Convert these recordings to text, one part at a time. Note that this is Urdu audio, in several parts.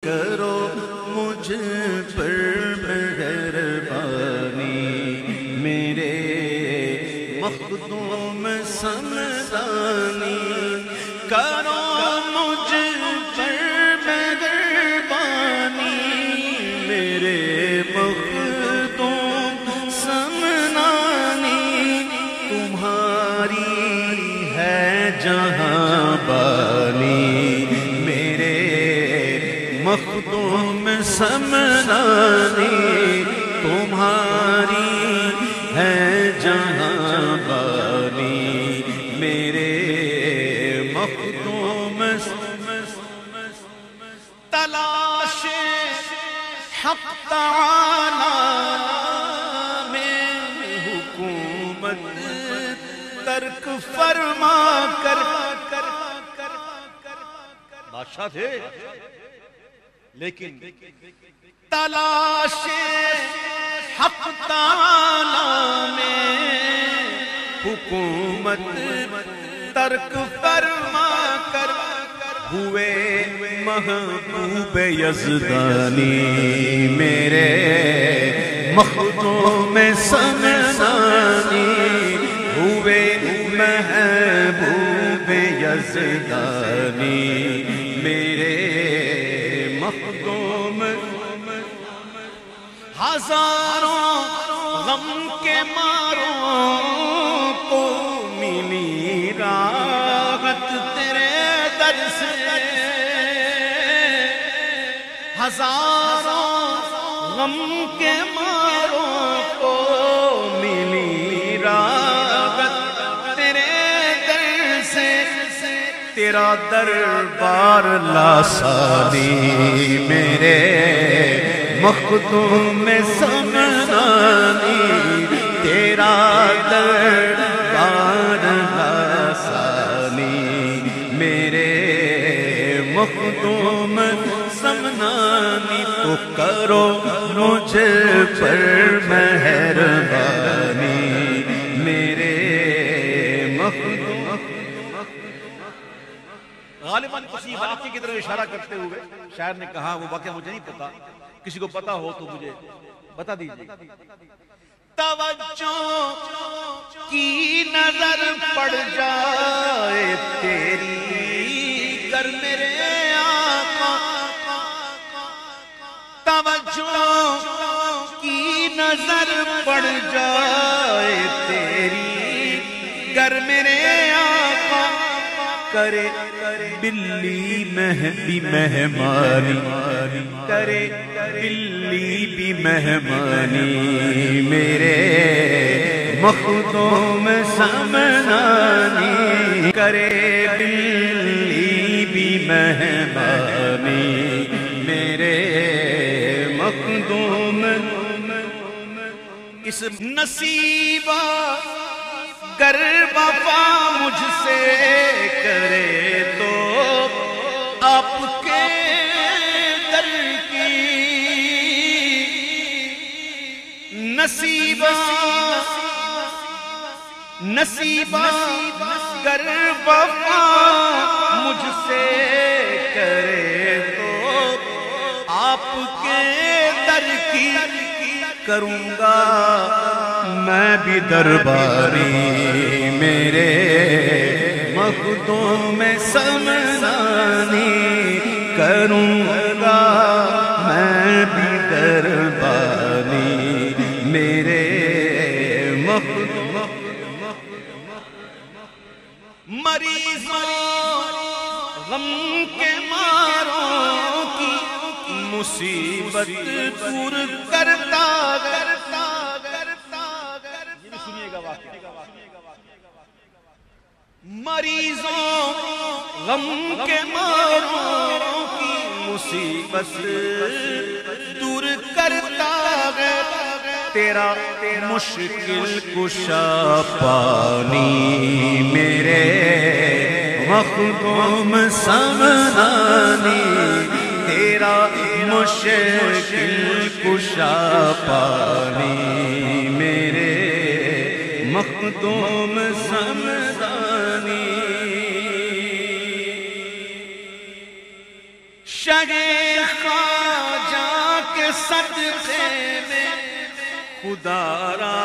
کرو مجھ پر مہربانی، میرے مخدوم سمدانی، کرو مجھ پر مہربانی، میرے مخدوم سمدانی، تمہاری ہے جہاں بانی، مخدوم سمدانی، تمہاری ہے جہاں بانی، میرے مخدوم تلاش حق تعالی میں حکومت ترک فرما کر بادشاہ تھے، لیکن تلاش حق تعالی میں حکومت ترک فرما کر ہوئے محبوب یزدانی، میرے مخدوم سمدانی، ہوئے محبوب یزدانی، میرے مخدوم ہزاروں غم کے ماروں کو ملی راحت تیرے در سے، ہزاروں غم کے ماروں کو ملی راحت تیرے در سے، تیرا دربار لاسانی، میرے مخدوم سمدانی، تیرا دربار لاسانی، میرے مخدوم سمدانی، تو کرو مجھ پر مہربانی، میرے مخدوم۔ غالباً کسی واقعے کی طرف اشارہ کرتے ہوئے شاعر نے کہا، وہ واقعہ مجھے نہیں پتا، کسی کو پتا ہو تو مجھے بتا دیجئے۔ توجہ کی نظر پڑ جائے تیری گر میرے آقا، توجہ کی نظر پڑ جائے تیری گر میرے آقا، کرے بلی بھی مہمانی، کرے بلی بھی مہمانی، میرے مخدوم سمدانی، کرے بلی بھی مہمانی، میرے مخدوم۔ اس نصیبہ گر وفا مجھ سے کرے تو آپ کے در کی، نصیبہ گر وفا مجھ سے کرے تو آپ کے در کی، کروں گا میں بھی درباری، میرے مخدوم سمدانی، کروں گا میں بھی درباری، میرے مخدوم۔ مریضوں غم کے ماروں کی مصیبت دور کرتا سنیے گا واقعہ۔ مریضوں غم کے ماروں کی مصیبت دور کرتا ہے، تیرا مشکل کشا پانی، میرے مخدوم سمدانی، تیرا مشکل کشا پانی، میرے مخدوم سمدانی، شہ صدقے میں خدا را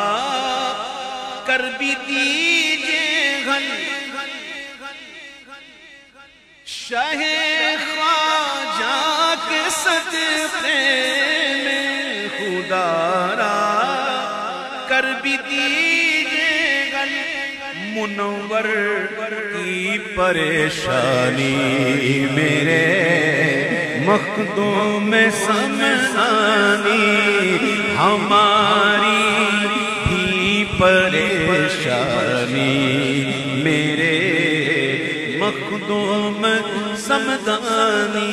کر بھی دیجئے غل شاہ خواجہ کے صدقے میں خدا را کر بھی دیجئے غل منور کی پریشانی میرے مخدوم سمسانی ہماری بھی پریشانی میرے مخدوم سمدانی